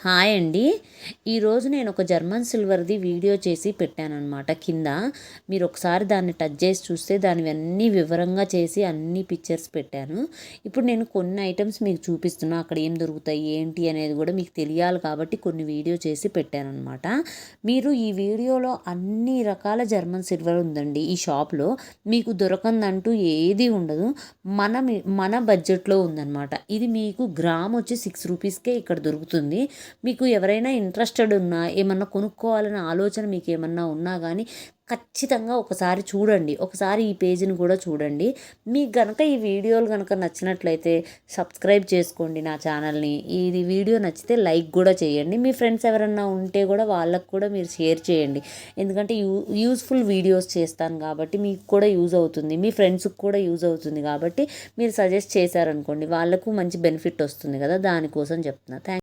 Hi అండి. ఈరోజు నేను ఒక జర్మన్ సిల్వర్ది వీడియో చేసి పెట్టానన్నమాట. కింద మీరు ఒకసారి దాన్ని టచ్ చేసి చూస్తే దానివన్నీ వివరంగా చేసి అన్ని పిక్చర్స్ పెట్టాను. ఇప్పుడు నేను కొన్ని ఐటమ్స్ మీకు చూపిస్తున్నా, అక్కడ ఏం దొరుకుతాయి ఏంటి అనేది కూడా మీకు తెలియాలి కాబట్టి కొన్ని వీడియో చేసి పెట్టానన్నమాట. మీరు ఈ వీడియోలో అన్ని రకాల జర్మన్ సిల్వర్ ఉందండి. ఈ షాప్లో మీకు దొరకందంటూ ఏది ఉండదు. మన బడ్జెట్లో ఉందన్నమాట. ఇది మీకు గ్రామ్ వచ్చి 6 రూపీస్కే ఇక్కడ దొరుకుతుంది. మీకు ఎవరైనా ఇంట్రెస్టెడ్ ఉన్నా, ఏమన్నా కొనుక్కోవాలనే ఆలోచన మీకు ఏమన్నా ఉన్నా కానీ ఖచ్చితంగా ఒకసారి చూడండి. ఒకసారి ఈ పేజీని కూడా చూడండి. మీకు కనుక ఈ వీడియోలు కనుక నచ్చినట్లయితే సబ్స్క్రైబ్ చేసుకోండి నా ఛానల్ని. ఇది వీడియో నచ్చితే లైక్ కూడా చేయండి. మీ ఫ్రెండ్స్ ఎవరన్నా ఉంటే కూడా వాళ్ళకు కూడా మీరు షేర్ చేయండి. ఎందుకంటే యూస్ఫుల్ వీడియోస్ చేస్తాను కాబట్టి మీకు కూడా యూజ్ అవుతుంది, మీ ఫ్రెండ్స్కి కూడా యూజ్ అవుతుంది కాబట్టి మీరు సజెస్ట్ చేశారనుకోండి వాళ్ళకు మంచి బెనిఫిట్ వస్తుంది కదా, దానికోసం చెప్తున్నా.